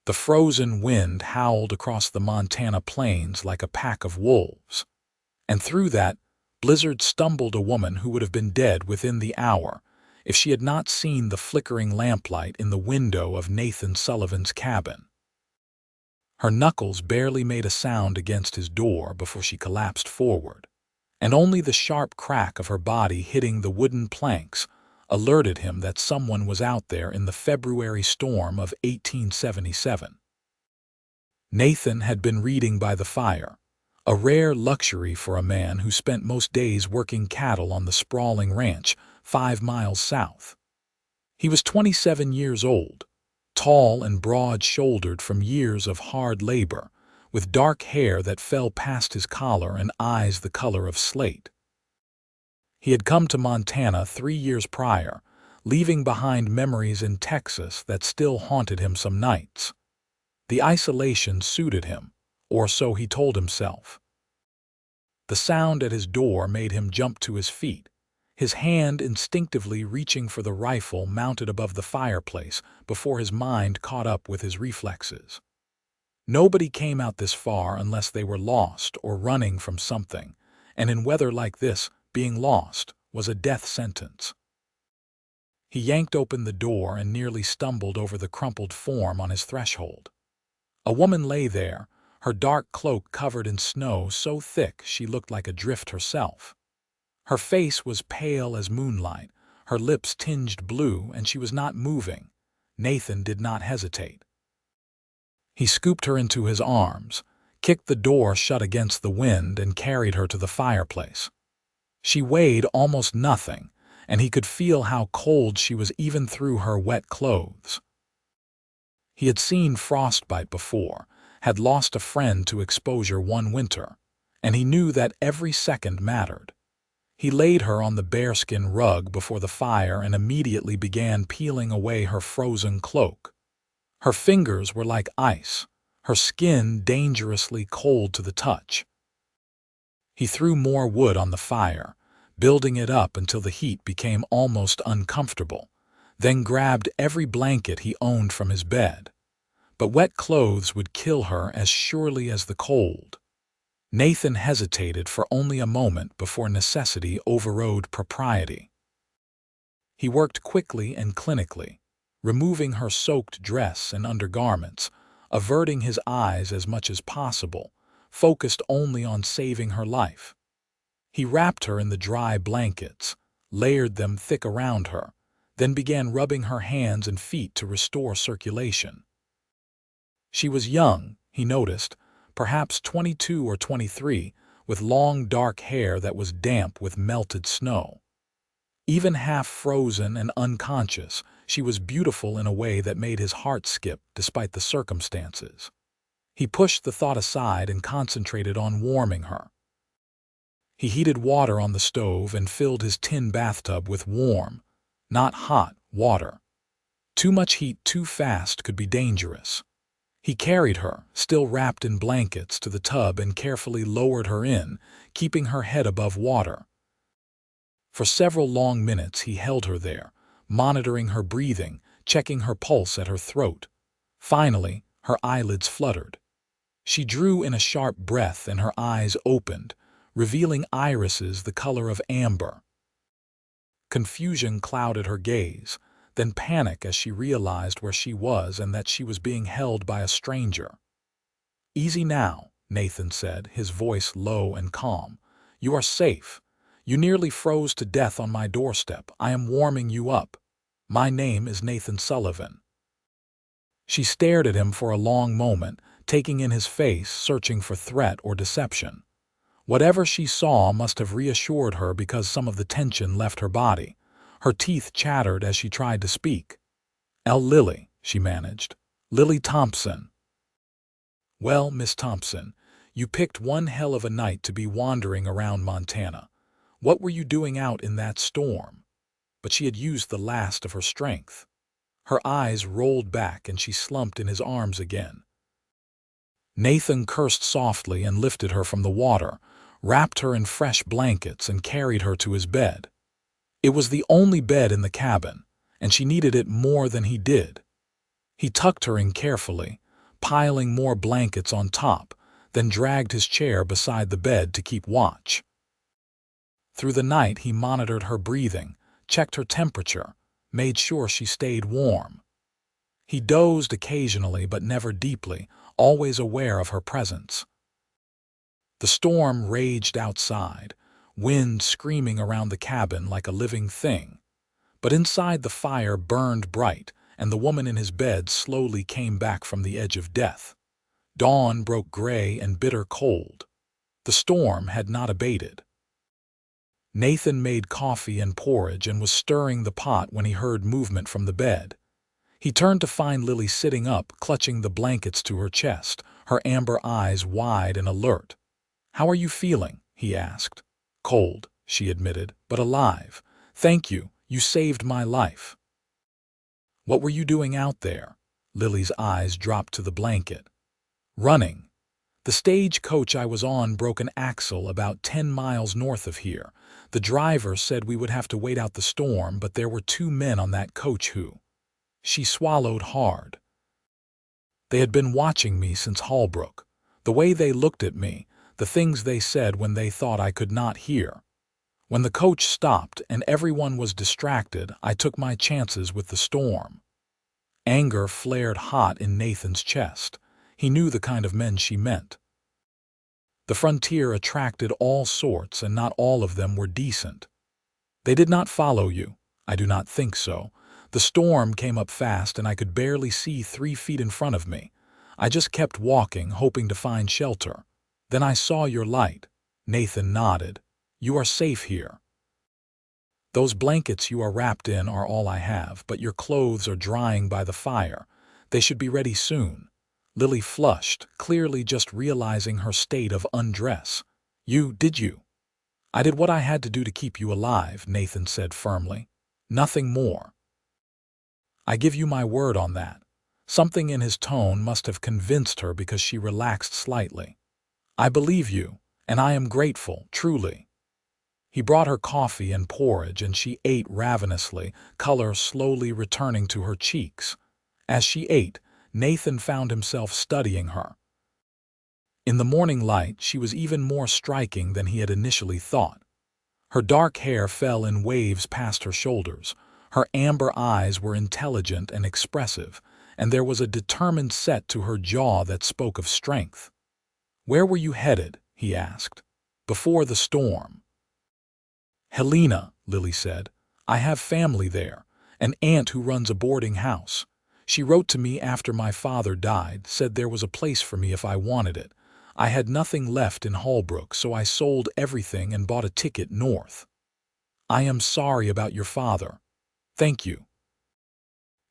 The frozen wind howled across the Montana plains like a pack of wolves. And through that blizzard stumbled a woman who would have been dead within the hour if she had not seen the flickering lamplight in the window of Nathan Sullivan's cabin. Her knuckles barely made a sound against his door before she collapsed forward, and only the sharp crack of her body hitting the wooden planks alerted him that someone was out there in the February storm of 1877. Nathan had been reading by the fire, a rare luxury for a man who spent most days working cattle on the sprawling ranch 5 miles south. He was 27 years old, tall and broad-shouldered from years of hard labor, with dark hair that fell past his collar and eyes the color of slate. He had come to Montana 3 years prior, leaving behind memories in Texas that still haunted him some nights. The isolation suited him, or so he told himself. The sound at his door made him jump to his feet, his hand instinctively reaching for the rifle mounted above the fireplace before his mind caught up with his reflexes. Nobody came out this far unless they were lost or running from something, and in weather like this, being lost was a death sentence. He yanked open the door and nearly stumbled over the crumpled form on his threshold. A woman lay there, her dark cloak covered in snow so thick she looked like a drift herself. Her face was pale as moonlight, her lips tinged blue, and she was not moving. Nathan did not hesitate. He scooped her into his arms, kicked the door shut against the wind, and carried her to the fireplace. She weighed almost nothing, and he could feel how cold she was even through her wet clothes. He had seen frostbite before, had lost a friend to exposure one winter, and he knew that every second mattered. He laid her on the bearskin rug before the fire and immediately began peeling away her frozen cloak. Her fingers were like ice, her skin dangerously cold to the touch. He threw more wood on the fire, building it up until the heat became almost uncomfortable, then grabbed every blanket he owned from his bed. But wet clothes would kill her as surely as the cold. Nathan hesitated for only a moment before necessity overrode propriety. He worked quickly and clinically, removing her soaked dress and undergarments, averting his eyes as much as possible, focused only on saving her life. He wrapped her in the dry blankets, layered them thick around her, then began rubbing her hands and feet to restore circulation. She was young, he noticed, perhaps 22 or 23, with long dark hair that was damp with melted snow. Even half frozen and unconscious, she was beautiful in a way that made his heart skip despite the circumstances. He pushed the thought aside and concentrated on warming her. He heated water on the stove and filled his tin bathtub with warm, not hot, water. Too much heat too fast could be dangerous. He carried her, still wrapped in blankets, to the tub and carefully lowered her in, keeping her head above water. For several long minutes he held her there, monitoring her breathing, checking her pulse at her throat. Finally, her eyelids fluttered. She drew in a sharp breath and her eyes opened, revealing irises the color of amber. Confusion clouded her gaze, then panic as she realized where she was and that she was being held by a stranger. "Easy now," Nathan said, his voice low and calm. "You are safe. You nearly froze to death on my doorstep. I am warming you up. My name is Nathan Sullivan." She stared at him for a long moment, taking in his face, searching for threat or deception. Whatever she saw must have reassured her because some of the tension left her body. Her teeth chattered as she tried to speak. "Lily," she managed. "Lily Thompson." "Well, Miss Thompson, you picked one hell of a night to be wandering around Montana. What were you doing out in that storm?" But she had used the last of her strength. Her eyes rolled back and she slumped in his arms again. Nathan cursed softly and lifted her from the water, wrapped her in fresh blankets and carried her to his bed. It was the only bed in the cabin, and she needed it more than he did. He tucked her in carefully, piling more blankets on top, then dragged his chair beside the bed to keep watch. Through the night he monitored her breathing, checked her temperature, made sure she stayed warm. He dozed occasionally but never deeply, always aware of her presence. The storm raged outside, wind screaming around the cabin like a living thing. But inside the fire burned bright, and the woman in his bed slowly came back from the edge of death. Dawn broke gray and bitter cold. The storm had not abated. Nathan made coffee and porridge and was stirring the pot when he heard movement from the bed. He turned to find Lily sitting up, clutching the blankets to her chest, her amber eyes wide and alert. "How are you feeling?" he asked. "Cold," she admitted, "but alive. Thank you, you saved my life." "What were you doing out there?" Lily's eyes dropped to the blanket. "Running. The stagecoach I was on broke an axle about 10 miles north of here. The driver said we would have to wait out the storm, but there were 2 men on that coach who—" She swallowed hard. "They had been watching me since Holbrook. The way they looked at me, the things they said when they thought I could not hear. When the coach stopped and everyone was distracted, I took my chances with the storm." Anger flared hot in Nathan's chest. He knew the kind of men she meant. The frontier attracted all sorts, and not all of them were decent. "They did not follow you." "I do not think so. The storm came up fast and I could barely see 3 feet in front of me. I just kept walking, hoping to find shelter. Then I saw your light." Nathan nodded. "You are safe here. Those blankets you are wrapped in are all I have, but your clothes are drying by the fire. They should be ready soon." Lily flushed, clearly just realizing her state of undress. Did you?" "I did what I had to do to keep you alive," Nathan said firmly. "Nothing more." "I give you my word on that." Something in his tone must have convinced her because she relaxed slightly. "I believe you, and I am grateful, truly." He brought her coffee and porridge, and she ate ravenously, color slowly returning to her cheeks. As she ate, Nathan found himself studying her. In the morning light, she was even more striking than he had initially thought. Her dark hair fell in waves past her shoulders. Her amber eyes were intelligent and expressive, and there was a determined set to her jaw that spoke of strength. "Where were you headed?" he asked. "Before the storm." "Helena," Lily said. "I have family there, an aunt who runs a boarding house. She wrote to me after my father died, said there was a place for me if I wanted it. I had nothing left in Holbrook, so I sold everything and bought a ticket north. I am sorry about your father." "Thank you.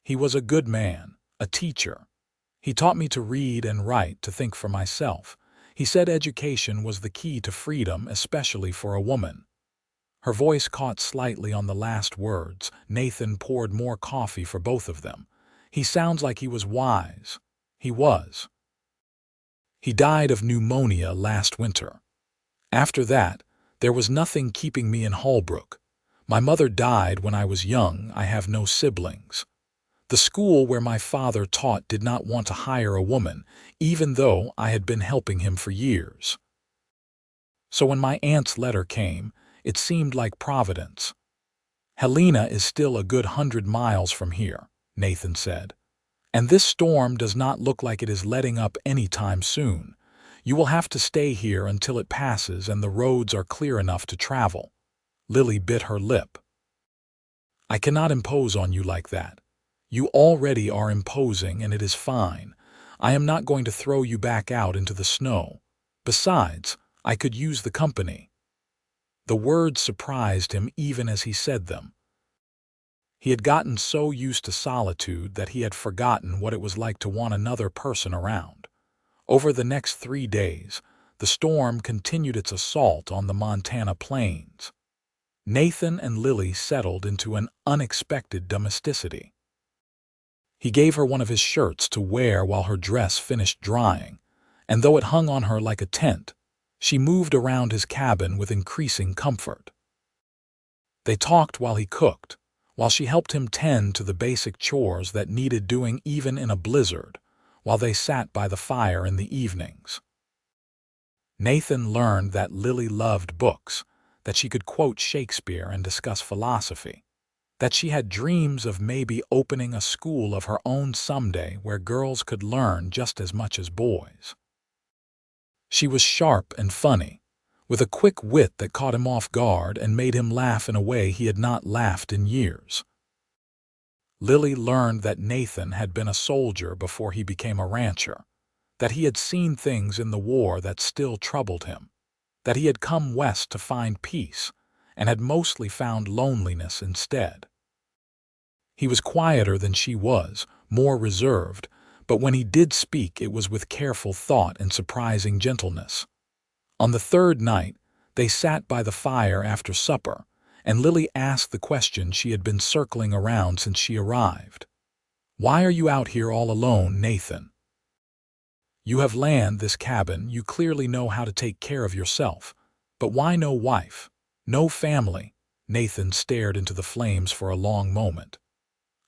He was a good man, a teacher. He taught me to read and write, to think for myself. He said education was the key to freedom, especially for a woman." Her voice caught slightly on the last words. Nathan poured more coffee for both of them. "He sounds like he was wise." He was. "He died of pneumonia last winter. After that, there was nothing keeping me in Holbrook. My mother died when I was young. I have no siblings. The school where my father taught did not want to hire a woman, even though I had been helping him for years. So when my aunt's letter came, it seemed like providence." "Helena is still a good 100 miles from here," Nathan said. "And this storm does not look like it is letting up any time soon. You will have to stay here until it passes and the roads are clear enough to travel." Lily bit her lip. "I cannot impose on you like that. You already are imposing, and it is fine. I am not going to throw you back out into the snow. Besides, I could use the company." The words surprised him even as he said them. He had gotten so used to solitude that he had forgotten what it was like to want another person around. Over the next 3 days, the storm continued its assault on the Montana plains. Nathan and Lily settled into an unexpected domesticity. He gave her one of his shirts to wear while her dress finished drying, and though it hung on her like a tent, she moved around his cabin with increasing comfort. They talked while he cooked, while she helped him tend to the basic chores that needed doing even in a blizzard, while they sat by the fire in the evenings. Nathan learned that Lily loved books, that she could quote Shakespeare and discuss philosophy, that she had dreams of maybe opening a school of her own someday where girls could learn just as much as boys. She was sharp and funny, with a quick wit that caught him off guard and made him laugh in a way he had not laughed in years. Lily learned that Nathan had been a soldier before he became a rancher, that he had seen things in the war that still troubled him, that he had come west to find peace and had mostly found loneliness instead. He was quieter than she was, more reserved, but when he did speak it was with careful thought and surprising gentleness. On the third night, they sat by the fire after supper, and Lily asked the question she had been circling around since she arrived. "Why are you out here all alone, Nathan? You have land, this cabin, you clearly know how to take care of yourself. But why no wife? No family?" Nathan stared into the flames for a long moment.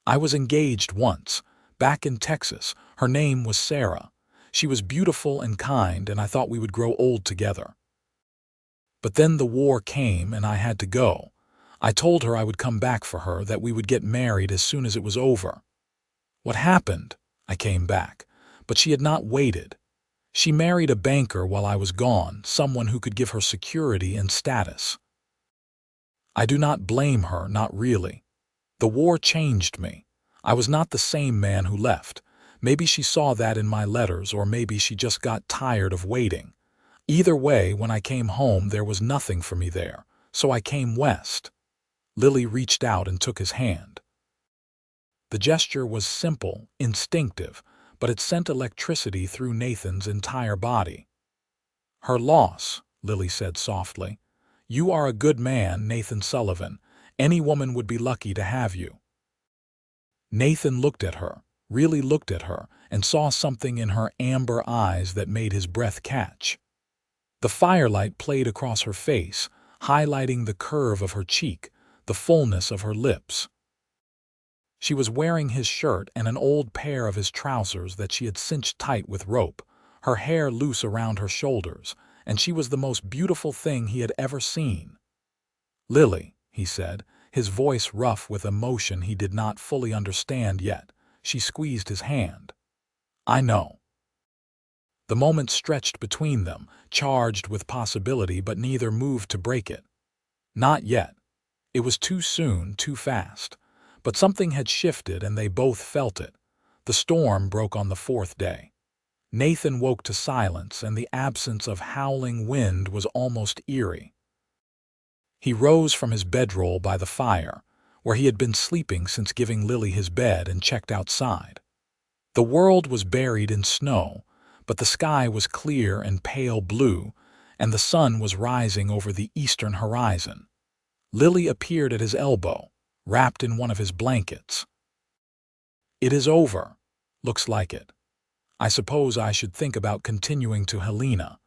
"I was engaged once, back in Texas. Her name was Sarah. She was beautiful and kind, and I thought we would grow old together. But then the war came and I had to go. I told her I would come back for her, that we would get married as soon as it was over. What happened? I came back, but she had not waited. She married a banker while I was gone, someone who could give her security and status. I do not blame her, not really. The war changed me. I was not the same man who left. Maybe she saw that in my letters, or maybe she just got tired of waiting. Either way, when I came home, there was nothing for me there, so I came west." Lily reached out and took his hand. The gesture was simple, instinctive, but it sent electricity through Nathan's entire body. "Her loss," Lily said softly. "You are a good man, Nathan Sullivan. Any woman would be lucky to have you." Nathan looked at her, really looked at her, and saw something in her amber eyes that made his breath catch. The firelight played across her face, highlighting the curve of her cheek, the fullness of her lips. She was wearing his shirt and an old pair of his trousers that she had cinched tight with rope, her hair loose around her shoulders, and she was the most beautiful thing he had ever seen. "Lily," he said, his voice rough with emotion he did not fully understand yet. She squeezed his hand. "I know." The moment stretched between them, charged with possibility, but neither moved to break it. Not yet. It was too soon, too fast. But something had shifted, and they both felt it. The storm broke on the fourth day. Nathan woke to silence, and the absence of howling wind was almost eerie. He rose from his bedroll by the fire, where he had been sleeping since giving Lily his bed, and checked outside. The world was buried in snow, but the sky was clear and pale blue, and the sun was rising over the eastern horizon. Lily appeared at his elbow, wrapped in one of his blankets. "It is over. Looks like it. I suppose I should think about continuing to Helena."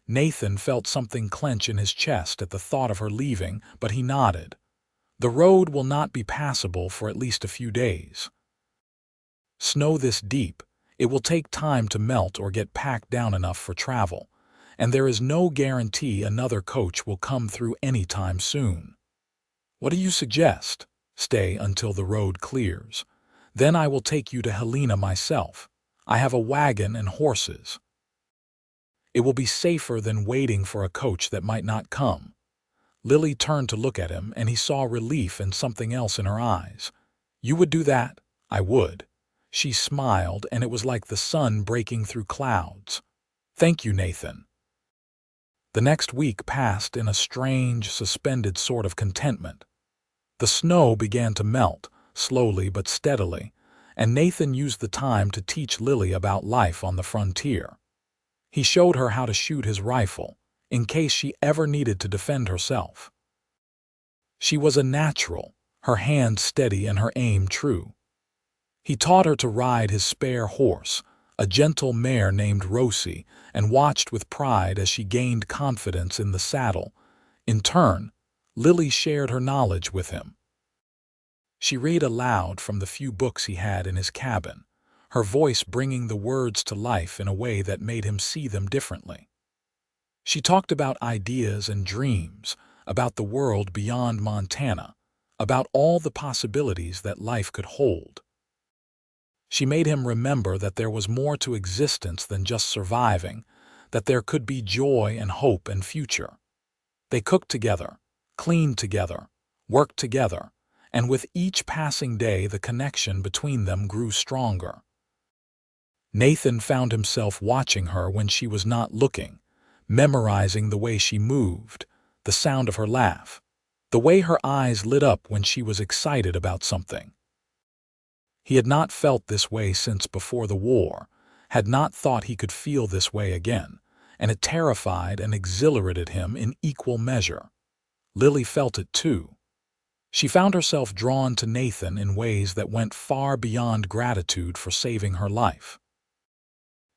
Nathan felt something clench in his chest at the thought of her leaving, but he nodded. "The road will not be passable for at least a few days. Snow this deep, it will take time to melt or get packed down enough for travel, and there is no guarantee another coach will come through any time soon. What do you suggest? Stay until the road clears. Then I will take you to Helena myself. I have a wagon and horses. It will be safer than waiting for a coach that might not come." Lily turned to look at him, and he saw relief and something else in her eyes. "You would do that?" "I would." She smiled, and it was like the sun breaking through clouds. "Thank you, Nathan." The next week passed in a strange, suspended sort of contentment. The snow began to melt, slowly but steadily, and Nathan used the time to teach Lily about life on the frontier. He showed her how to shoot his rifle, in case she ever needed to defend herself. She was a natural, her hand steady and her aim true. He taught her to ride his spare horse, a gentle mare named Rosie, and watched with pride as she gained confidence in the saddle. In turn, Lily shared her knowledge with him. She read aloud from the few books he had in his cabin, her voice bringing the words to life in a way that made him see them differently. She talked about ideas and dreams, about the world beyond Montana, about all the possibilities that life could hold. She made him remember that there was more to existence than just surviving, that there could be joy and hope and future. They cooked together, cleaned together, worked together, and with each passing day the connection between them grew stronger. Nathan found himself watching her when she was not looking, memorizing the way she moved, the sound of her laugh, the way her eyes lit up when she was excited about something. He had not felt this way since before the war, had not thought he could feel this way again, and it terrified and exhilarated him in equal measure. Lily felt it too. She found herself drawn to Nathan in ways that went far beyond gratitude for saving her life.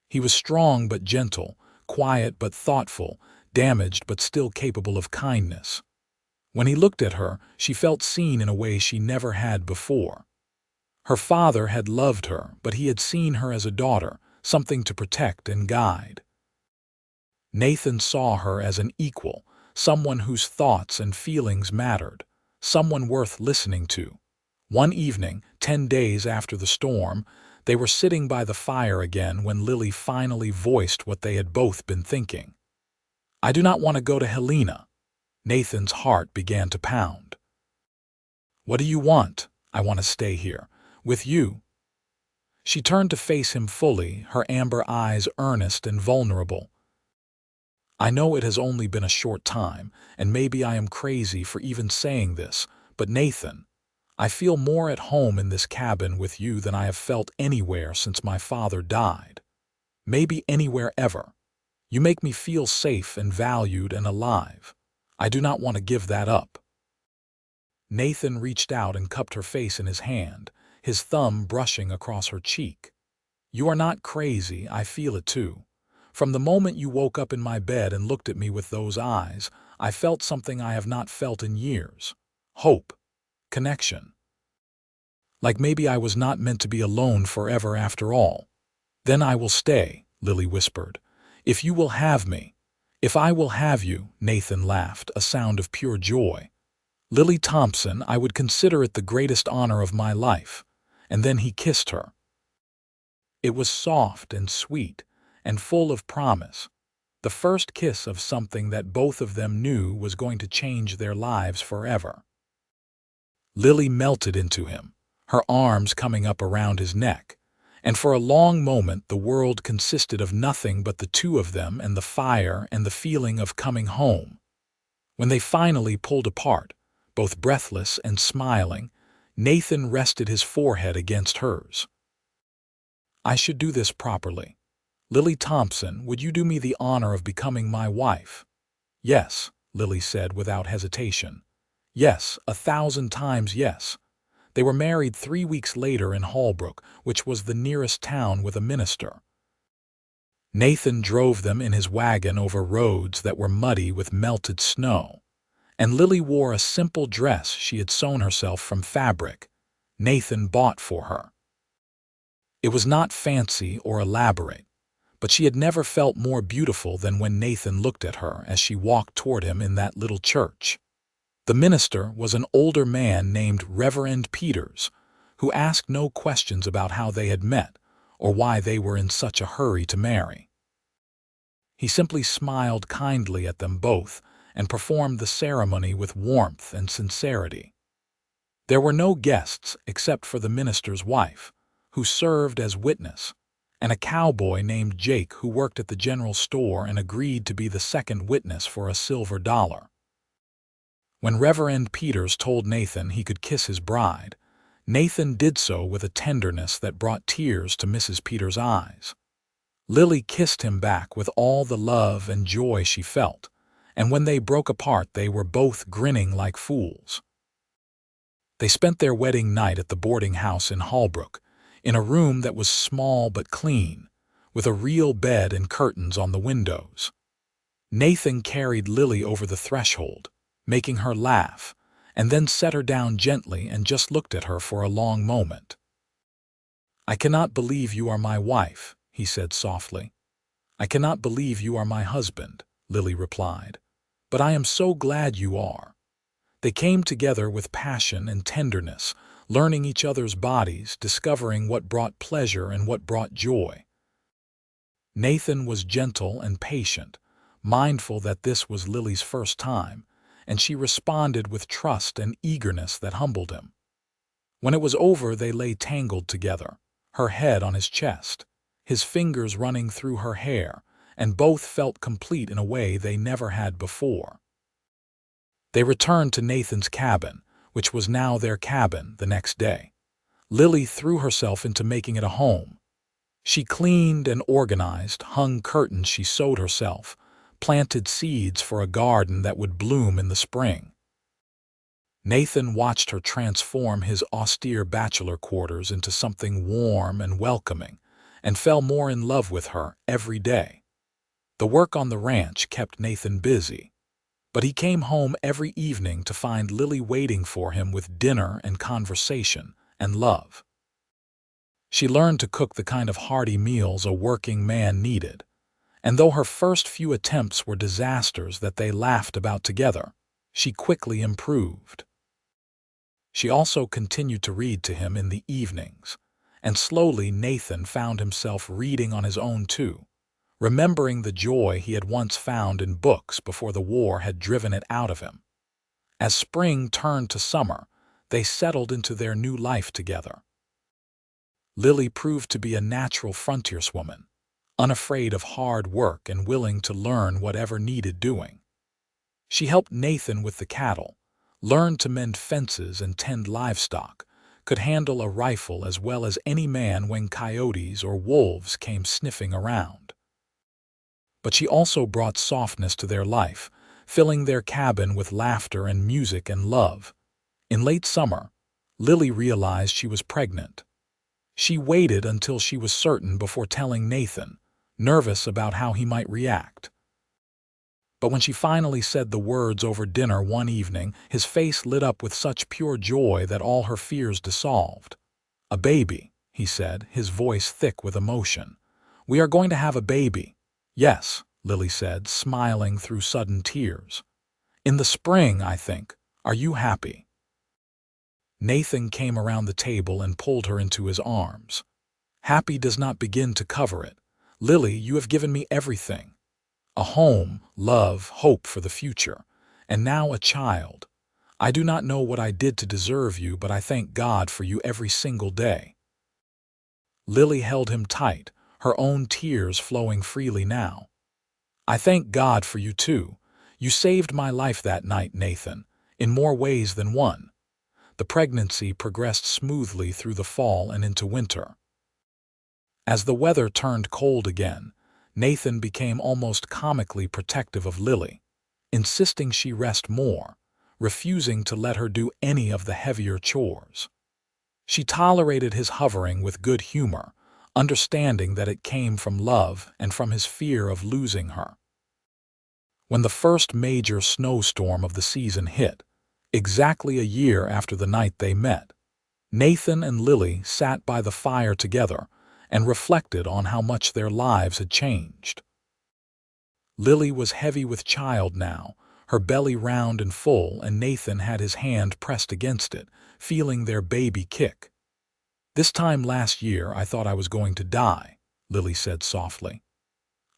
He was strong but gentle, quiet but thoughtful, damaged but still capable of kindness. When he looked at her, she felt seen in a way she never had before. Her father had loved her, but he had seen her as a daughter, something to protect and guide. Nathan saw her as an equal, someone whose thoughts and feelings mattered, someone worth listening to. One evening, 10 days after the storm, they were sitting by the fire again when Lily finally voiced what they had both been thinking. "I do not want to go to Helena." Nathan's heart began to pound. "What do you want?" "I want to stay here, with you." She turned to face him fully, her amber eyes earnest and vulnerable. "I know it has only been a short time, and maybe I am crazy for even saying this, but Nathan, I feel more at home in this cabin with you than I have felt anywhere since my father died. Maybe anywhere ever. You make me feel safe and valued and alive. I do not want to give that up." Nathan reached out and cupped her face in his hand, his thumb brushing across her cheek. "You are not crazy, I feel it too. From the moment you woke up in my bed and looked at me with those eyes, I felt something I have not felt in years. Hope. Connection. Like maybe I was not meant to be alone forever after all." "Then I will stay," Lily whispered. "If you will have me. If I will have you," Nathan laughed, a sound of pure joy. "Lily Thompson, I would consider it the greatest honor of my life." And then he kissed her. It was soft and sweet, and full of promise. The first kiss of something that both of them knew was going to change their lives forever. Lily melted into him, her arms coming up around his neck, and for a long moment the world consisted of nothing but the two of them and the fire and the feeling of coming home. When they finally pulled apart, both breathless and smiling, Nathan rested his forehead against hers. "I should do this properly. Lily Thompson, would you do me the honor of becoming my wife?" "Yes," Lily said without hesitation. "Yes, 1,000 times yes." They were married 3 weeks later in Holbrook, which was the nearest town with a minister. Nathan drove them in his wagon over roads that were muddy with melted snow, and Lily wore a simple dress she had sewn herself from fabric Nathan bought for her. It was not fancy or elaborate, but she had never felt more beautiful than when Nathan looked at her as she walked toward him in that little church. The minister was an older man named Reverend Peters, who asked no questions about how they had met or why they were in such a hurry to marry. He simply smiled kindly at them both and performed the ceremony with warmth and sincerity. There were no guests except for the minister's wife, who served as witness, and a cowboy named Jake who worked at the general store and agreed to be the second witness for a silver dollar. When Reverend Peters told Nathan he could kiss his bride, Nathan did so with a tenderness that brought tears to Mrs. Peters' eyes. Lily kissed him back with all the love and joy she felt, and when they broke apart they were both grinning like fools. They spent their wedding night at the boarding house in Holbrook, in a room that was small but clean, with a real bed and curtains on the windows. Nathan carried Lily over the threshold, making her laugh, and then set her down gently and just looked at her for a long moment. "I cannot believe you are my wife," he said softly. "I cannot believe you are my husband," Lily replied. "But I am so glad you are." They came together with passion and tenderness, learning each other's bodies, discovering what brought pleasure and what brought joy. Nathan was gentle and patient, mindful that this was Lily's first time, and she responded with trust and eagerness that humbled him. When it was over, they lay tangled together, her head on his chest, his fingers running through her hair, and both felt complete in a way they never had before. They returned to Nathan's cabin, which was now their cabin, the next day. Lily threw herself into making it a home. She cleaned and organized, hung curtains she sewed herself, planted seeds for a garden that would bloom in the spring. Nathan watched her transform his austere bachelor quarters into something warm and welcoming, and fell more in love with her every day. The work on the ranch kept Nathan busy, but he came home every evening to find Lily waiting for him with dinner and conversation and love. She learned to cook the kind of hearty meals a working man needed, and though her first few attempts were disasters that they laughed about together, she quickly improved. She also continued to read to him in the evenings, and slowly Nathan found himself reading on his own too, remembering the joy he had once found in books before the war had driven it out of him. As spring turned to summer, they settled into their new life together. Lily proved to be a natural frontierswoman, unafraid of hard work and willing to learn whatever needed doing. She helped Nathan with the cattle, learned to mend fences and tend livestock, could handle a rifle as well as any man when coyotes or wolves came sniffing around. But she also brought softness to their life, filling their cabin with laughter and music and love. In late summer, Lily realized she was pregnant. She waited until she was certain before telling Nathan, nervous about how he might react. But when she finally said the words over dinner one evening, his face lit up with such pure joy that all her fears dissolved. "A baby," he said, his voice thick with emotion. "We are going to have a baby." "Yes," Lily said, smiling through sudden tears. "In the spring, I think. Are you happy?" Nathan came around the table and pulled her into his arms. "Happy does not begin to cover it. Lily, you have given me everything. A home, love, hope for the future, and now a child. I do not know what I did to deserve you, but I thank God for you every single day." Lily held him tight, her own tears flowing freely now. "I thank God for you too. You saved my life that night, Nathan, in more ways than one." The pregnancy progressed smoothly through the fall and into winter. As the weather turned cold again, Nathan became almost comically protective of Lily, insisting she rest more, refusing to let her do any of the heavier chores. She tolerated his hovering with good humor, understanding that it came from love and from his fear of losing her. When the first major snowstorm of the season hit, exactly a year after the night they met, Nathan and Lily sat by the fire together and reflected on how much their lives had changed. Lily was heavy with child now, her belly round and full, and Nathan had his hand pressed against it, feeling their baby kick. "This time last year I thought I was going to die," Lily said softly.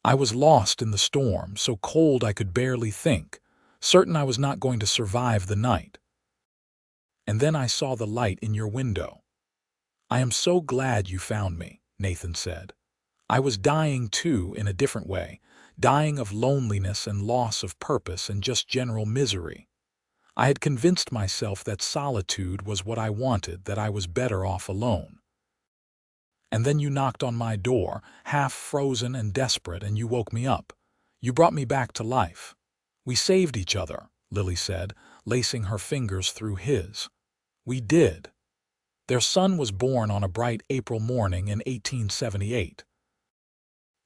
"I was lost in the storm, so cold I could barely think, certain I was not going to survive the night. And then I saw the light in your window." "I am so glad you found me," Nathan said. "I was dying too, in a different way, dying of loneliness and loss of purpose and just general misery. I had convinced myself that solitude was what I wanted, that I was better off alone. And then you knocked on my door, half frozen and desperate, and you woke me up. You brought me back to life. We saved each other," Lily said, lacing her fingers through his. "We did." Their son was born on a bright April morning in 1878.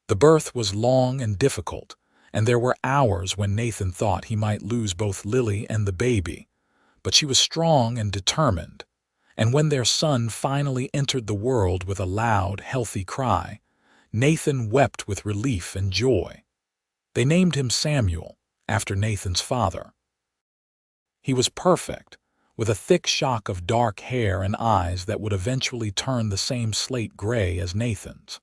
The birth was long and difficult, and there were hours when Nathan thought he might lose both Lily and the baby, but she was strong and determined, And when their son finally entered the world with a loud, healthy cry, Nathan wept with relief and joy. They named him Samuel, after Nathan's father. He was perfect, with a thick shock of dark hair and eyes that would eventually turn the same slate gray as Nathan's.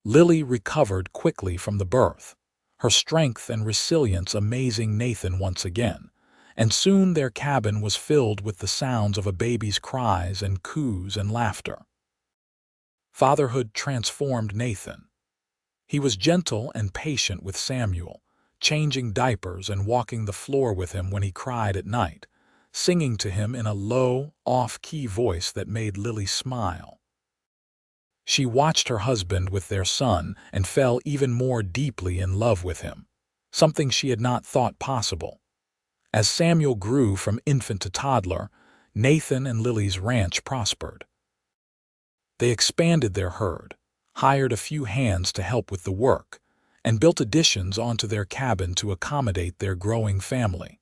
Lily recovered quickly from the birth, her strength and resilience amazing Nathan once again, and soon their cabin was filled with the sounds of a baby's cries and coos and laughter. Fatherhood transformed Nathan. He was gentle and patient with Samuel, changing diapers and walking the floor with him when he cried at night, singing to him in a low, off-key voice that made Lily smile. She watched her husband with their son and fell even more deeply in love with him, something she had not thought possible. As Samuel grew from infant to toddler, Nathan and Lily's ranch prospered. They expanded their herd, hired a few hands to help with the work, and built additions onto their cabin to accommodate their growing family.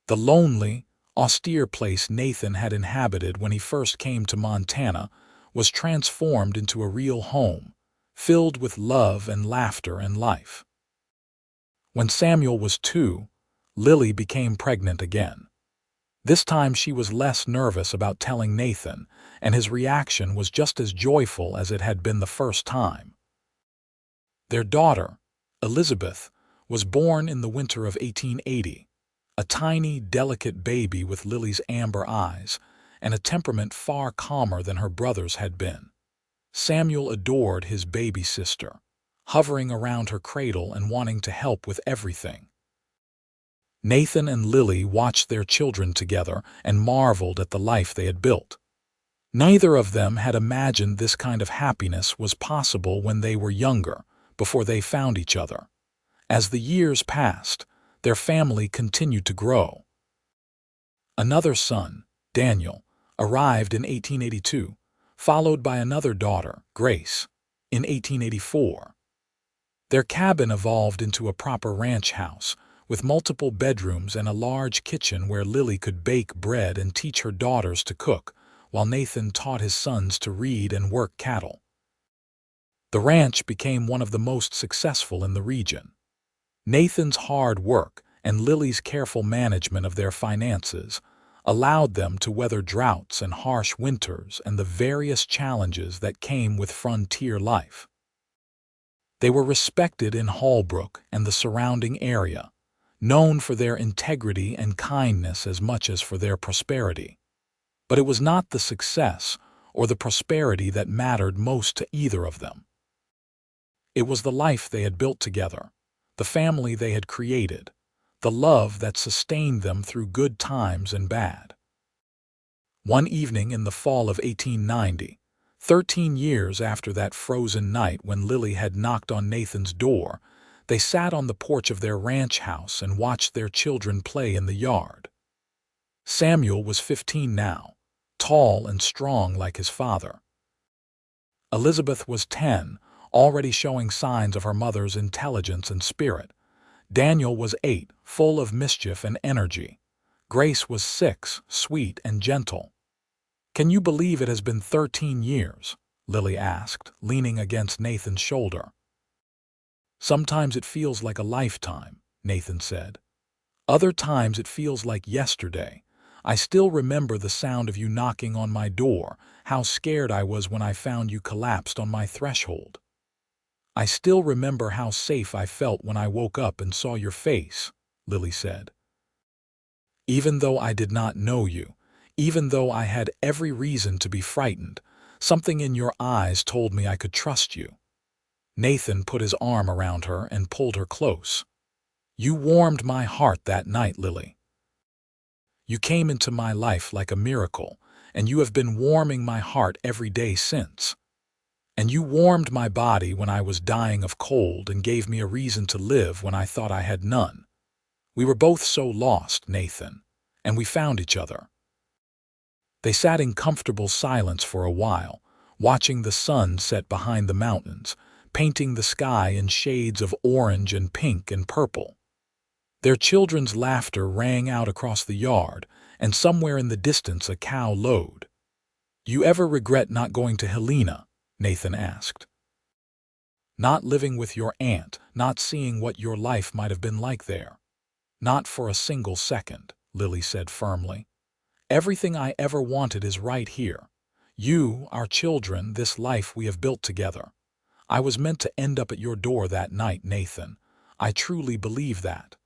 The lonely, austere place Nathan had inhabited when he first came to Montana was transformed into a real home, filled with love and laughter and life. When Samuel was 2, Lily became pregnant again. This time she was less nervous about telling Nathan, and his reaction was just as joyful as it had been the first time. Their daughter, Elizabeth, was born in the winter of 1880, a tiny, delicate baby with Lily's amber eyes and a temperament far calmer than her brother's had been. Samuel adored his baby sister, hovering around her cradle and wanting to help with everything. Nathan and Lily watched their children together and marveled at the life they had built. Neither of them had imagined this kind of happiness was possible when they were younger, before they found each other. As the years passed, their family continued to grow. Another son, Daniel, arrived in 1882, followed by another daughter, Grace, in 1884. Their cabin evolved into a proper ranch house, with multiple bedrooms and a large kitchen where Lily could bake bread and teach her daughters to cook, while Nathan taught his sons to read and work cattle. The ranch became one of the most successful in the region. Nathan's hard work and Lily's careful management of their finances allowed them to weather droughts and harsh winters and the various challenges that came with frontier life. They were respected in Hallbrook and the surrounding area, known for their integrity and kindness as much as for their prosperity. But it was not the success or the prosperity that mattered most to either of them. It was the life they had built together, the family they had created, the love that sustained them through good times and bad. One evening in the fall of 1890, 13 years after that frozen night when Lily had knocked on Nathan's door, they sat on the porch of their ranch house and watched their children play in the yard. Samuel was 15 now, tall and strong like his father. Elizabeth was 10, already showing signs of her mother's intelligence and spirit. Daniel was 8, full of mischief and energy. Grace was 6, sweet and gentle. "Can you believe it has been 13 years?" Lily asked, leaning against Nathan's shoulder. "Sometimes it feels like a lifetime," Nathan said. "Other times it feels like yesterday. I still remember the sound of you knocking on my door, how scared I was when I found you collapsed on my threshold. I still remember how safe I felt when I woke up and saw your face," Lily said. "Even though I did not know you, even though I had every reason to be frightened, something in your eyes told me I could trust you." Nathan put his arm around her and pulled her close. "You warmed my heart that night, Lily. You came into my life like a miracle, and you have been warming my heart every day since. And you warmed my body when I was dying of cold and gave me a reason to live when I thought I had none. We were both so lost, Nathan, and we found each other." They sat in comfortable silence for a while, watching the sun set behind the mountains, painting the sky in shades of orange and pink and purple. Their children's laughter rang out across the yard, and somewhere in the distance a cow lowed. "You ever regret not going to Helena?" Nathan asked. "Not living with your aunt, not seeing what your life might have been like there." "Not for a single second," Lily said firmly. "Everything I ever wanted is right here. You, our children, this life we have built together. I was meant to end up at your door that night, Nathan. I truly believe that.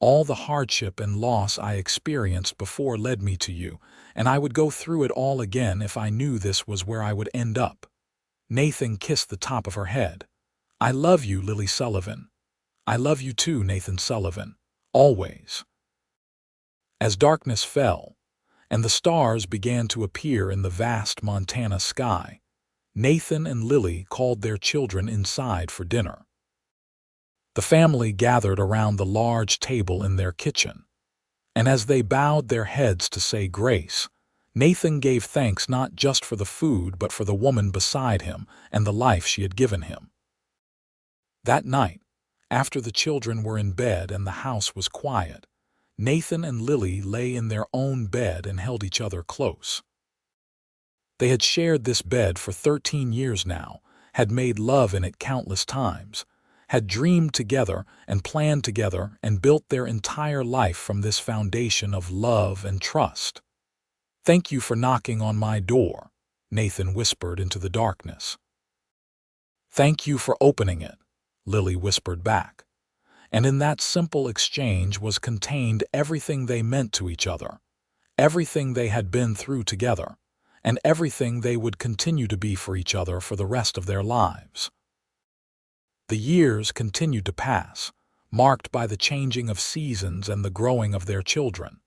All the hardship and loss I experienced before led me to you, and I would go through it all again if I knew this was where I would end up." Nathan kissed the top of her head. "I love you, Lily Sullivan. I love you too, Nathan Sullivan. Always." As darkness fell, and the stars began to appear in the vast Montana sky, Nathan and Lily called their children inside for dinner. The family gathered around the large table in their kitchen, and as they bowed their heads to say grace, Nathan gave thanks not just for the food but for the woman beside him and the life she had given him. That night, after the children were in bed and the house was quiet, Nathan and Lily lay in their own bed and held each other close. They had shared this bed for 13 years now, had made love in it countless times, had dreamed together and planned together and built their entire life from this foundation of love and trust. "Thank you for knocking on my door," Nathan whispered into the darkness. "Thank you for opening it," Lily whispered back. And in that simple exchange was contained everything they meant to each other, everything they had been through together, and everything they would continue to be for each other for the rest of their lives. The years continued to pass, marked by the changing of seasons and the growing of their children.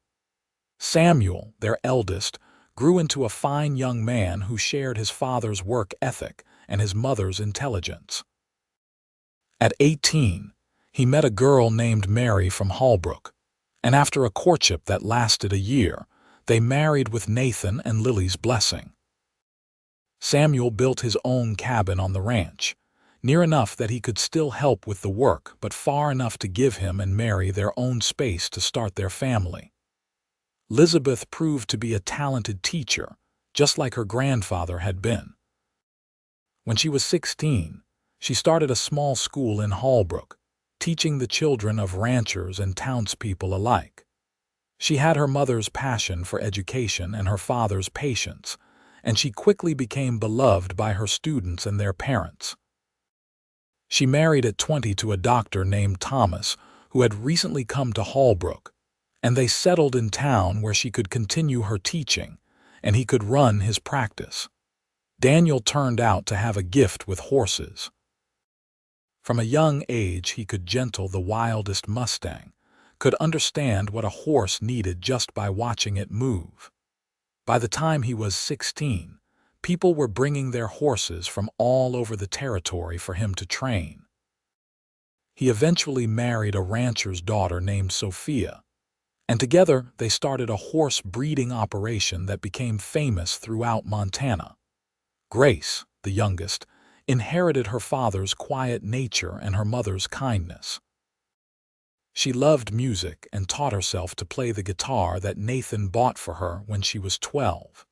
Samuel, their eldest, grew into a fine young man who shared his father's work ethic and his mother's intelligence. At 18, he met a girl named Mary from Holbrook, and after a courtship that lasted a year, they married with Nathan and Lily's blessing. Samuel built his own cabin on the ranch, near enough that he could still help with the work but far enough to give him and Mary their own space to start their family. Elizabeth proved to be a talented teacher, just like her grandfather had been. When she was 16, she started a small school in Holbrook, teaching the children of ranchers and townspeople alike. She had her mother's passion for education and her father's patience, and she quickly became beloved by her students and their parents. She married at 20 to a doctor named Thomas, who had recently come to Holbrook, and they settled in town where she could continue her teaching, and he could run his practice. Daniel turned out to have a gift with horses. From a young age he could gentle the wildest Mustang, could understand what a horse needed just by watching it move. By the time he was 16, people were bringing their horses from all over the territory for him to train. He eventually married a rancher's daughter named Sophia, and together they started a horse breeding operation that became famous throughout Montana. Grace, the youngest, inherited her father's quiet nature and her mother's kindness. She loved music and taught herself to play the guitar that Nathan bought for her when she was 12.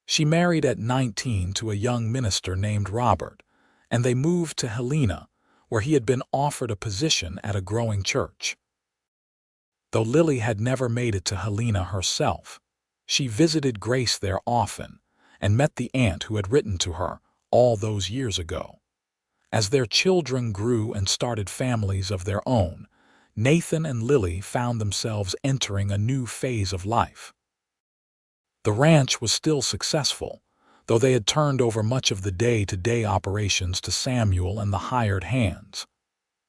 She married at 19 to a young minister named Robert, and they moved to Helena, where he had been offered a position at a growing church. Though Lily had never made it to Helena herself, she visited Grace there often and met the aunt who had written to her all those years ago. As their children grew and started families of their own, Nathan and Lily found themselves entering a new phase of life. The ranch was still successful, though they had turned over much of the day-to-day operations to Samuel and the hired hands.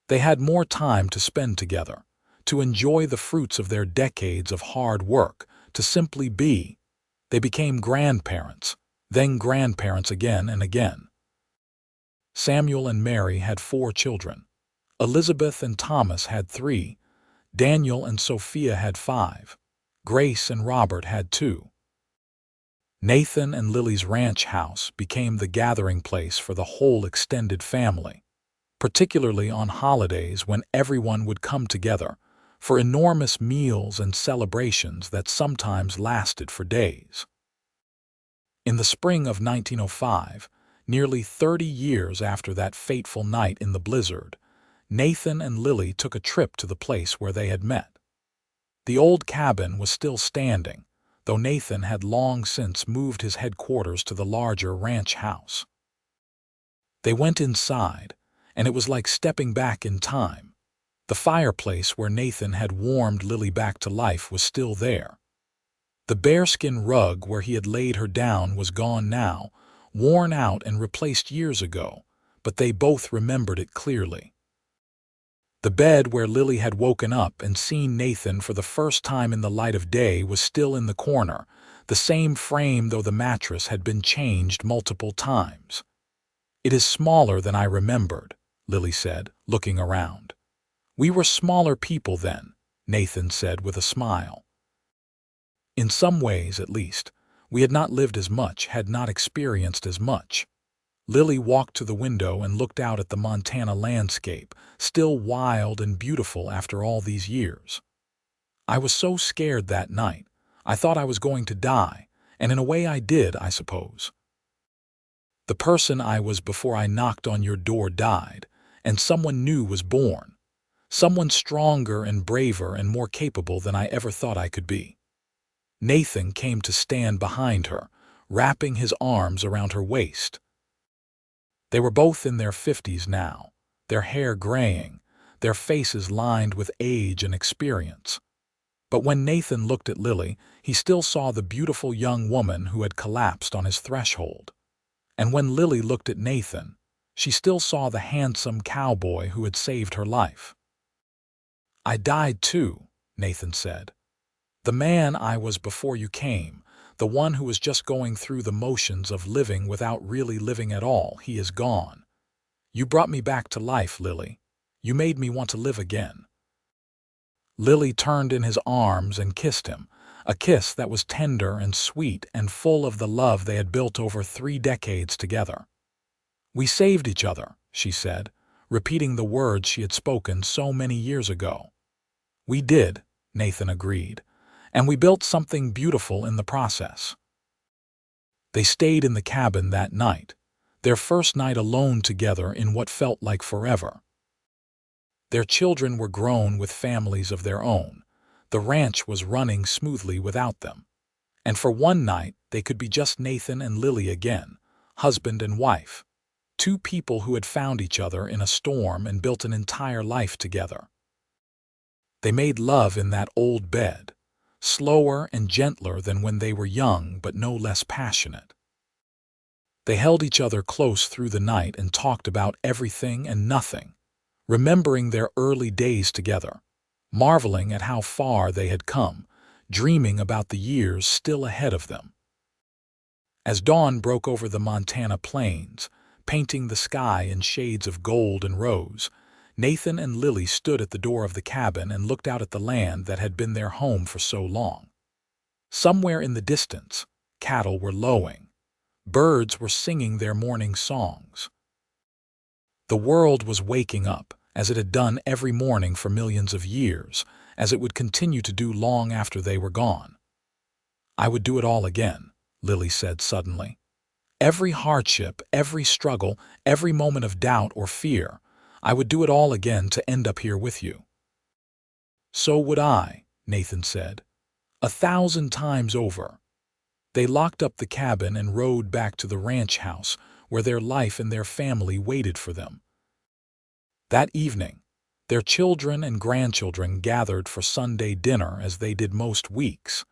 They had more time to spend together, to enjoy the fruits of their decades of hard work, to simply be. They became grandparents, then grandparents again and again. Samuel and Mary had 4 children. Elizabeth and Thomas had 3. Daniel and Sophia had 5. Grace and Robert had 2. Nathan and Lily's ranch house became the gathering place for the whole extended family, particularly on holidays when everyone would come together for enormous meals and celebrations that sometimes lasted for days. In the spring of 1905, nearly 30 years after that fateful night in the blizzard, Nathan and Lily took a trip to the place where they had met. The old cabin was still standing, though Nathan had long since moved his headquarters to the larger ranch house. They went inside, and it was like stepping back in time. The fireplace where Nathan had warmed Lily back to life was still there. The bearskin rug where he had laid her down was gone now, worn out and replaced years ago, but they both remembered it clearly. The bed where Lily had woken up and seen Nathan for the first time in the light of day was still in the corner, the same frame though the mattress had been changed multiple times. "It is smaller than I remembered," Lily said, looking around. "We were smaller people then," Nathan said with a smile. "In some ways, at least. We had not lived as much, had not experienced as much." Lily walked to the window and looked out at the Montana landscape, still wild and beautiful after all these years. "I was so scared that night. I thought I was going to die, and in a way I did, I suppose. The person I was before I knocked on your door died, and someone new was born. Someone stronger and braver and more capable than I ever thought I could be." Nathan came to stand behind her, wrapping his arms around her waist. They were both in their 50s now, their hair graying, their faces lined with age and experience. But when Nathan looked at Lily, he still saw the beautiful young woman who had collapsed on his threshold. And when Lily looked at Nathan, she still saw the handsome cowboy who had saved her life. "I died too," Nathan said. "The man I was before you came, the one who was just going through the motions of living without really living at all, he is gone. You brought me back to life, Lily. You made me want to live again." Lily turned in his arms and kissed him, a kiss that was tender and sweet and full of the love they had built over 3 decades together. "We saved each other," she said, repeating the words she had spoken so many years ago. "We did," Nathan agreed, "and we built something beautiful in the process." They stayed in the cabin that night, their first night alone together in what felt like forever. Their children were grown with families of their own. The ranch was running smoothly without them. And for one night, they could be just Nathan and Lily again, husband and wife, 2 people who had found each other in a storm and built an entire life together. They made love in that old bed, slower and gentler than when they were young, but no less passionate. They held each other close through the night and talked about everything and nothing, remembering their early days together, marveling at how far they had come, dreaming about the years still ahead of them. As dawn broke over the Montana plains, painting the sky in shades of gold and rose, Nathan and Lily stood at the door of the cabin and looked out at the land that had been their home for so long. Somewhere in the distance, cattle were lowing. Birds were singing their morning songs. The world was waking up, as it had done every morning for millions of years, as it would continue to do long after they were gone. "I would do it all again," Lily said suddenly. "Every hardship, every struggle, every moment of doubt or fear, I would do it all again to end up here with you." "So would I," Nathan said. 1,000 times over." They locked up the cabin and rode back to the ranch house, where their life and their family waited for them. That evening, their children and grandchildren gathered for Sunday dinner as they did most weeks,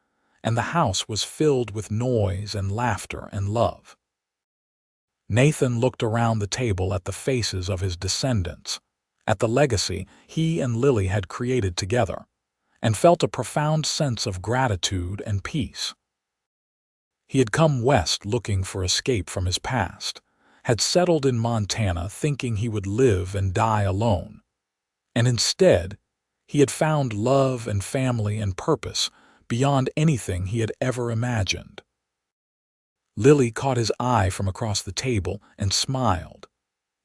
and the house was filled with noise and laughter and love. Nathan looked around the table at the faces of his descendants, at the legacy he and Lily had created together, and felt a profound sense of gratitude and peace. He had come west looking for escape from his past, had settled in Montana thinking he would live and die alone. And instead, he had found love and family and purpose beyond anything he had ever imagined. Lily caught his eye from across the table and smiled.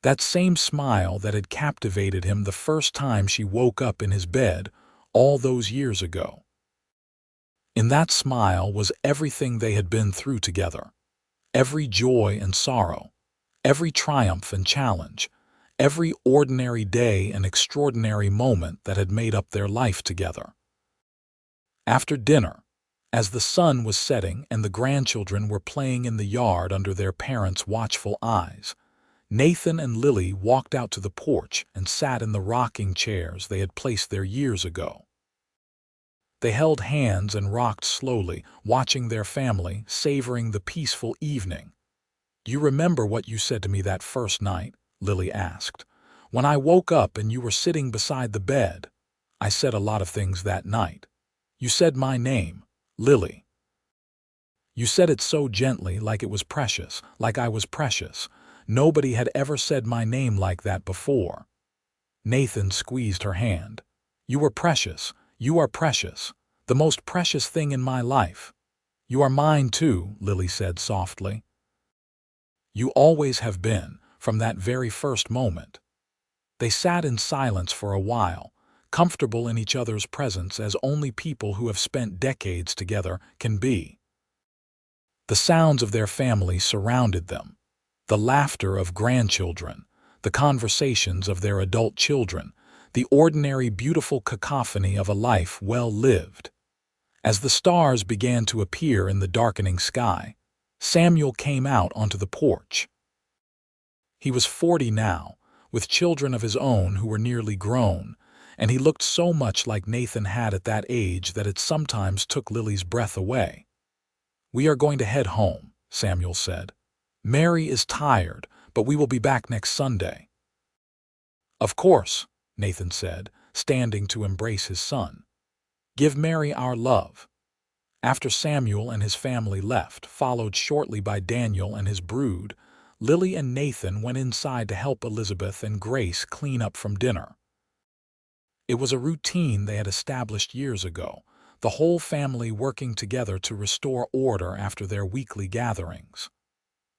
That same smile that had captivated him the first time she woke up in his bed all those years ago. In that smile was everything they had been through together. Every joy and sorrow, every triumph and challenge, every ordinary day and extraordinary moment that had made up their life together. After dinner, as the sun was setting and the grandchildren were playing in the yard under their parents' watchful eyes, Nathan and Lily walked out to the porch and sat in the rocking chairs they had placed there years ago. They held hands and rocked slowly, watching their family, savoring the peaceful evening. "You remember what you said to me that first night?" Lily asked. "When I woke up and you were sitting beside the bed." "I said a lot of things that night. You said my name, Lily. You said it so gently, like it was precious, like I was precious. Nobody had ever said my name like that before." Nathan squeezed her hand. "You were precious. You are precious. The most precious thing in my life." "You are mine too," Lily said softly. "You always have been, from that very first moment." They sat in silence for a while, comfortable in each other's presence as only people who have spent decades together can be. The sounds of their family surrounded them, the laughter of grandchildren, the conversations of their adult children, the ordinary beautiful cacophony of a life well lived. As the stars began to appear in the darkening sky, Samuel came out onto the porch. He was 40 now, with children of his own who were nearly grown, and he looked so much like Nathan had at that age that it sometimes took Lily's breath away. "We are going to head home," Samuel said. "Mary is tired, but we will be back next Sunday." "Of course," Nathan said, standing to embrace his son. "Give Mary our love." After Samuel and his family left, followed shortly by Daniel and his brood, Lily and Nathan went inside to help Elizabeth and Grace clean up from dinner. It was a routine they had established years ago, the whole family working together to restore order after their weekly gatherings.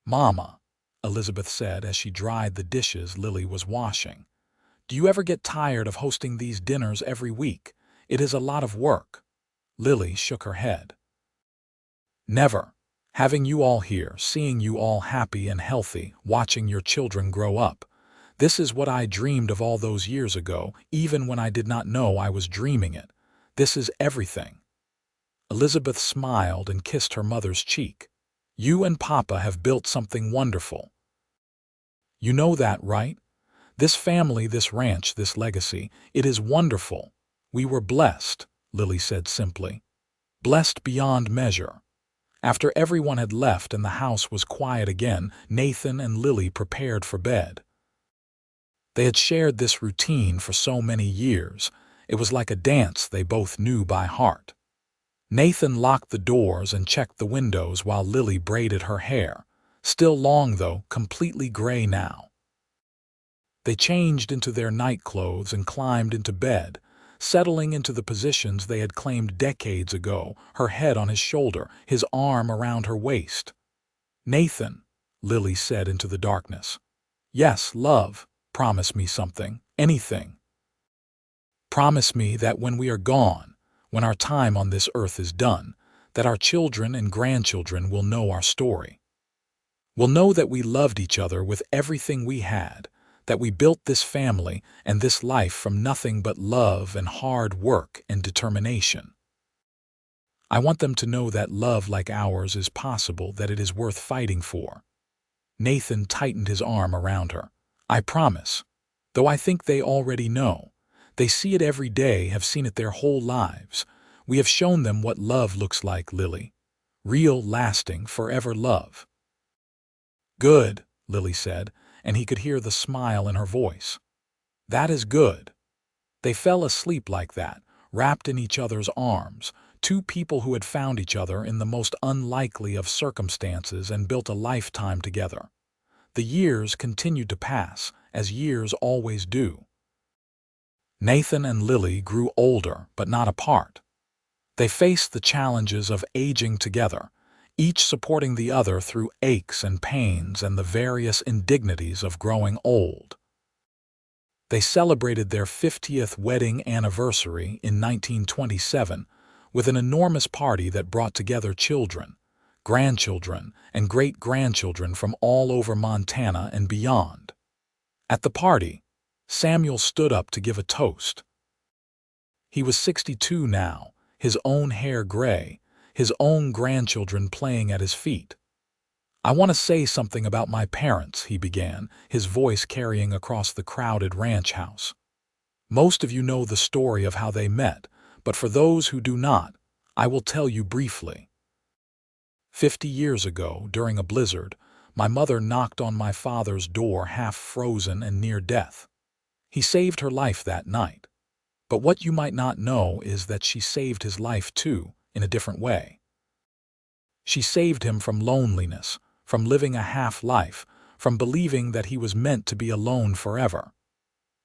"Mama," Elizabeth said as she dried the dishes Lily was washing, "do you ever get tired of hosting these dinners every week? It is a lot of work." Lily shook her head. "Never. Having you all here, seeing you all happy and healthy, watching your children grow up. This is what I dreamed of all those years ago, even when I did not know I was dreaming it. This is everything." Elizabeth smiled and kissed her mother's cheek. "You and Papa have built something wonderful. You know that, right? This family, this ranch, this legacy, it is wonderful. We were blessed," Lily said simply. "Blessed beyond measure." After everyone had left and the house was quiet again, Nathan and Lily prepared for bed. They had shared this routine for so many years. It was like a dance they both knew by heart. Nathan locked the doors and checked the windows while Lily braided her hair, still long though, completely gray now. They changed into their night clothes and climbed into bed, settling into the positions they had claimed decades ago, her head on his shoulder, his arm around her waist. "Nathan," Lily said into the darkness. "Yes, love. Promise me something, anything. Promise me that when we are gone, when our time on this earth is done, that our children and grandchildren will know our story. Will know that we loved each other with everything we had, that we built this family and this life from nothing but love and hard work and determination. I want them to know that love like ours is possible, that it is worth fighting for." Nathan tightened his arm around her. "I promise. Though I think they already know. They see it every day, have seen it their whole lives. We have shown them what love looks like, Lily. Real, lasting, forever love." "Good," Lily said, and he could hear the smile in her voice. "That is good." They fell asleep like that, wrapped in each other's arms, two people who had found each other in the most unlikely of circumstances and built a lifetime together. The years continued to pass, as years always do. Nathan and Lily grew older, but not apart. They faced the challenges of aging together, each supporting the other through aches and pains and the various indignities of growing old. They celebrated their 50th wedding anniversary in 1927 with an enormous party that brought together children, grandchildren, and great-grandchildren from all over Montana and beyond. At the party, Samuel stood up to give a toast. He was 62 now, his own hair gray, his own grandchildren playing at his feet. "I want to say something about my parents," he began, his voice carrying across the crowded ranch house. "Most of you know the story of how they met, but for those who do not, I will tell you briefly. 50 years ago, during a blizzard, my mother knocked on my father's door half frozen and near death. He saved her life that night. But what you might not know is that she saved his life too, in a different way. She saved him from loneliness, from living a half-life, from believing that he was meant to be alone forever."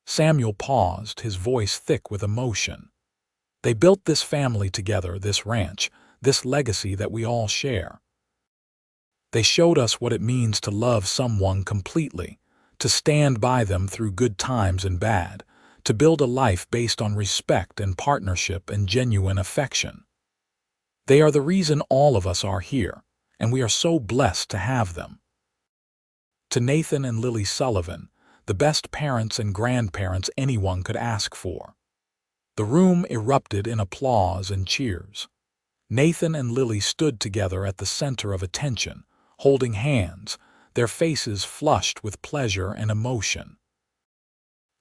Samuel paused, his voice thick with emotion. "They built this family together, this ranch, this legacy that we all share. They showed us what it means to love someone completely, to stand by them through good times and bad, to build a life based on respect and partnership and genuine affection. They are the reason all of us are here, and we are so blessed to have them." To Nathan and Lily Sullivan, the best parents and grandparents anyone could ask for. The room erupted in applause and cheers. Nathan and Lily stood together at the center of attention, holding hands, their faces flushed with pleasure and emotion.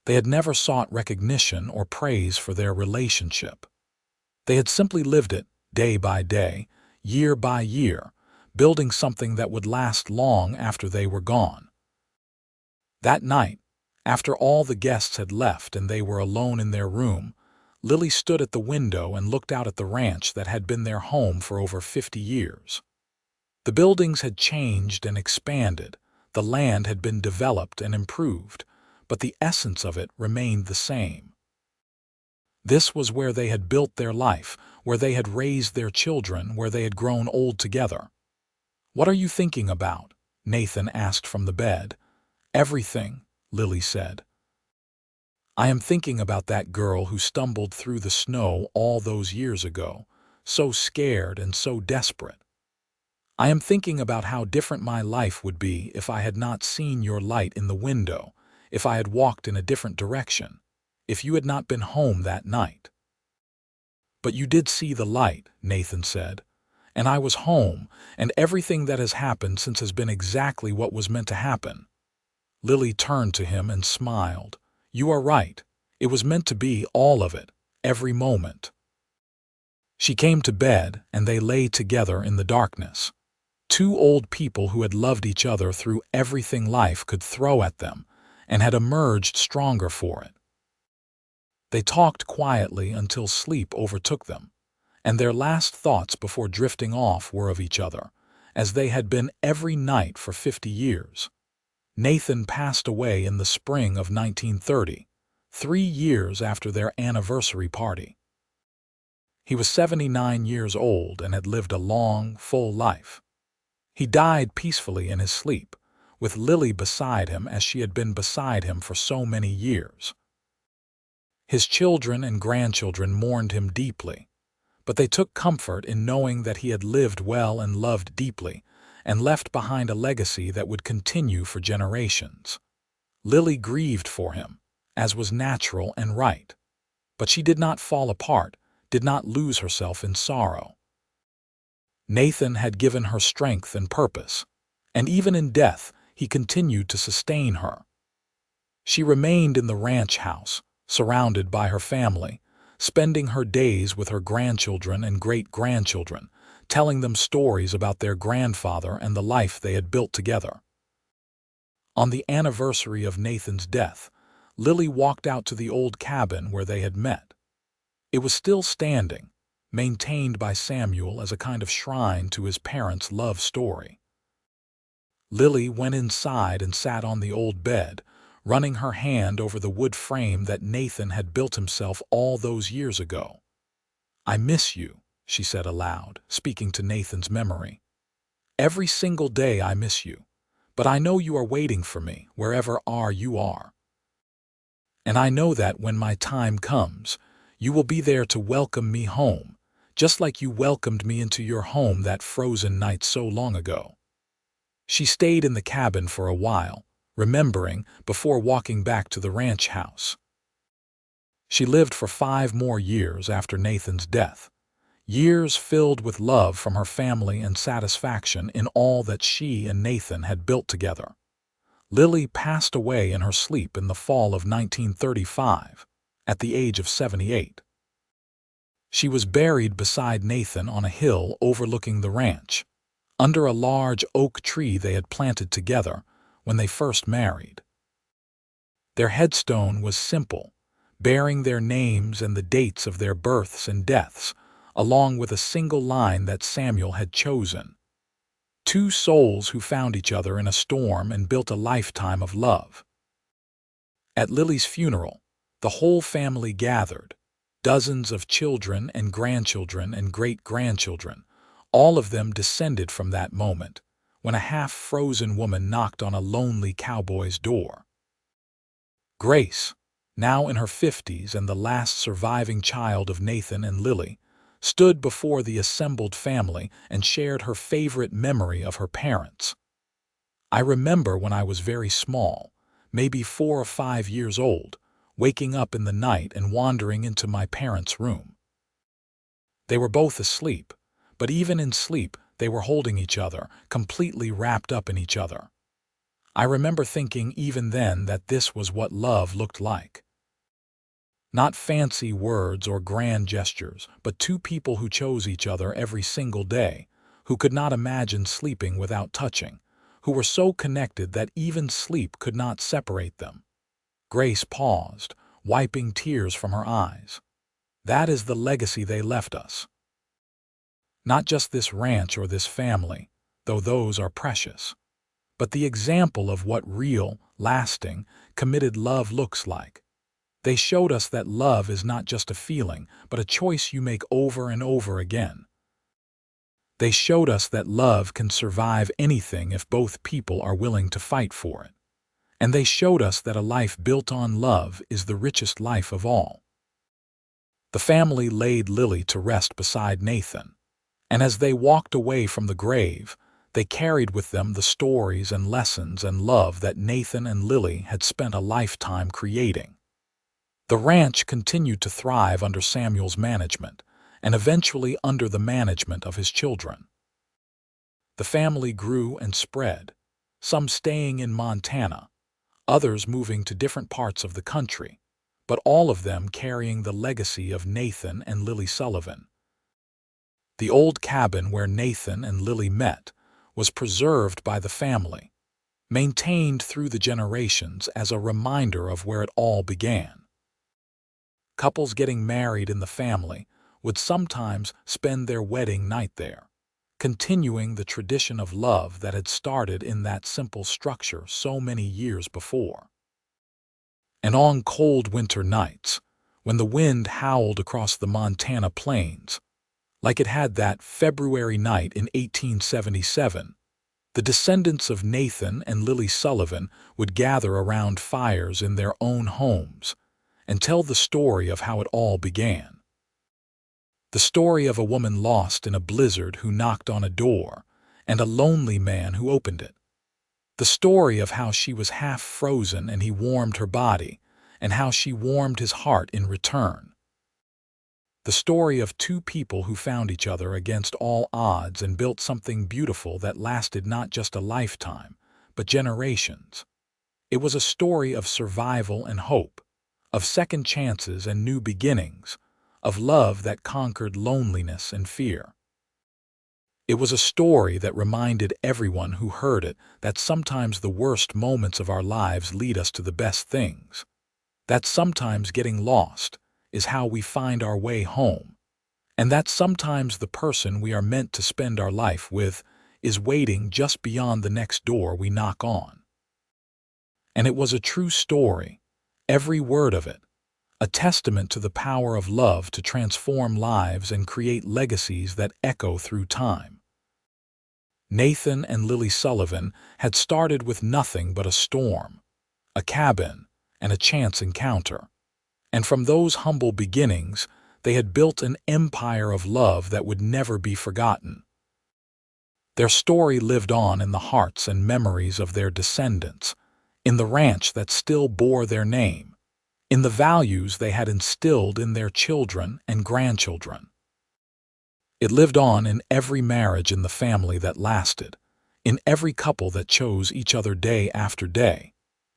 They had never sought recognition or praise for their relationship. They had simply lived it, day by day, year by year, building something that would last long after they were gone. That night, after all the guests had left and they were alone in their room, Lily stood at the window and looked out at the ranch that had been their home for over 50 years. The buildings had changed and expanded, the land had been developed and improved, but the essence of it remained the same. This was where they had built their life, where they had raised their children, where they had grown old together. "What are you thinking about?" Nathan asked from the bed. "Everything," Lily said. "I am thinking about that girl who stumbled through the snow all those years ago, so scared and so desperate. I am thinking about how different my life would be if I had not seen your light in the window, if I had walked in a different direction, if you had not been home that night." "But you did see the light," Nathan said, "and I was home, and everything that has happened since has been exactly what was meant to happen." Lily turned to him and smiled. "You are right. It was meant to be, all of it, every moment." She came to bed, and they lay together in the darkness. Two old people who had loved each other through everything life could throw at them, and had emerged stronger for it. They talked quietly until sleep overtook them, and their last thoughts before drifting off were of each other, as they had been every night for 50 years. Nathan passed away in the spring of 1930, 3 years after their anniversary party. He was 79 years old and had lived a long, full life. He died peacefully in his sleep, with Lily beside him as she had been beside him for so many years. His children and grandchildren mourned him deeply, but they took comfort in knowing that he had lived well and loved deeply, and left behind a legacy that would continue for generations. Lily grieved for him, as was natural and right, but she did not fall apart, did not lose herself in sorrow. Nathan had given her strength and purpose, and even in death he continued to sustain her. She remained in the ranch house, surrounded by her family, spending her days with her grandchildren and great-grandchildren, telling them stories about their grandfather and the life they had built together. On the anniversary of Nathan's death, Lily walked out to the old cabin where they had met. It was still standing, maintained by Samuel as a kind of shrine to his parents' love story. Lily went inside and sat on the old bed, running her hand over the wood frame that Nathan had built himself all those years ago. "I miss you," she said aloud, speaking to Nathan's memory. "Every single day I miss you, but I know you are waiting for me wherever you are. And I know that when my time comes, you will be there to welcome me home, just like you welcomed me into your home that frozen night so long ago." She stayed in the cabin for a while, remembering, before walking back to the ranch house. She lived for 5 more years after Nathan's death, years filled with love from her family and satisfaction in all that she and Nathan had built together. Lily passed away in her sleep in the fall of 1935, at the age of 78. She was buried beside Nathan on a hill overlooking the ranch, under a large oak tree they had planted together when they first married. Their headstone was simple, bearing their names and the dates of their births and deaths, along with a single line that Samuel had chosen. Two souls who found each other in a storm and built a lifetime of love. At Lily's funeral, the whole family gathered, dozens of children and grandchildren and great-grandchildren, all of them descended from that moment, when a half-frozen woman knocked on a lonely cowboy's door. Grace, now in her 50s and the last surviving child of Nathan and Lily, stood before the assembled family and shared her favorite memory of her parents. "I remember when I was very small, maybe 4 or 5 years old, waking up in the night and wandering into my parents' room. They were both asleep, but even in sleep they were holding each other, completely wrapped up in each other. I remember thinking even then that this was what love looked like. Not fancy words or grand gestures, but two people who chose each other every single day, who could not imagine sleeping without touching, who were so connected that even sleep could not separate them." Grace paused, wiping tears from her eyes. "That is the legacy they left us. Not just this ranch or this family, though those are precious, but the example of what real, lasting, committed love looks like. They showed us that love is not just a feeling, but a choice you make over and over again. They showed us that love can survive anything if both people are willing to fight for it. And they showed us that a life built on love is the richest life of all." The family laid Lily to rest beside Nathan, and as they walked away from the grave, they carried with them the stories and lessons and love that Nathan and Lily had spent a lifetime creating. The ranch continued to thrive under Samuel's management, and eventually under the management of his children. The family grew and spread, some staying in Montana, others moving to different parts of the country, but all of them carrying the legacy of Nathan and Lily Sullivan. The old cabin where Nathan and Lily met was preserved by the family, maintained through the generations as a reminder of where it all began. Couples getting married in the family would sometimes spend their wedding night there, continuing the tradition of love that had started in that simple structure so many years before. And on cold winter nights, when the wind howled across the Montana plains, like it had that February night in 1877, the descendants of Nathan and Lily Sullivan would gather around fires in their own homes and tell the story of how it all began. The story of a woman lost in a blizzard who knocked on a door, and a lonely man who opened it. The story of how she was half frozen and he warmed her body, and how she warmed his heart in return. The story of two people who found each other against all odds and built something beautiful that lasted not just a lifetime, but generations. It was a story of survival and hope, of second chances and new beginnings, of love that conquered loneliness and fear. It was a story that reminded everyone who heard it that sometimes the worst moments of our lives lead us to the best things, that sometimes getting lost is how we find our way home, and that sometimes the person we are meant to spend our life with is waiting just beyond the next door we knock on. And it was a true story, every word of it, a testament to the power of love to transform lives and create legacies that echo through time. Nathan and Lily Sullivan had started with nothing but a storm, a cabin, and a chance encounter. And from those humble beginnings, They had built an empire of love that would never be forgotten. Their story lived on in the hearts and memories of their descendants, in the ranch that still bore their name, in the values they had instilled in their children and grandchildren. It lived on in every marriage in the family that lasted, in every couple that chose each other day after day,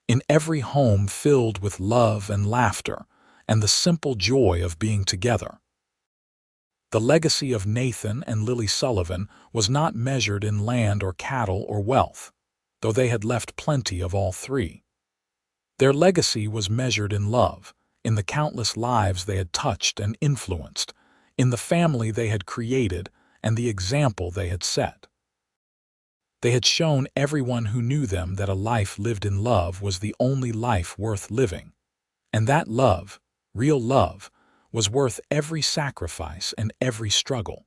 in every home filled with love and laughter and the simple joy of being together. The legacy of Nathan and Lily Sullivan was not measured in land or cattle or wealth, though they had left plenty of all three. Their legacy was measured in love, in the countless lives they had touched and influenced, in the family they had created and the example they had set. They had shown everyone who knew them that a life lived in love was the only life worth living, and that love, real love, was worth every sacrifice and every struggle.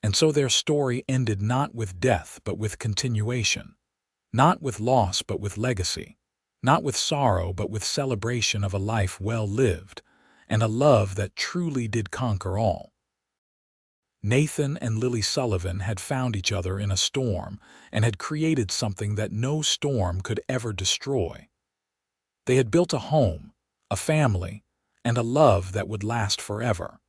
And so their story ended not with death but with continuation, not with loss but with legacy, not with sorrow but with celebration of a life well lived, and a love that truly did conquer all. Nathan and Lily Sullivan had found each other in a storm and had created something that no storm could ever destroy. They had built a home, a family, and a love that would last forever.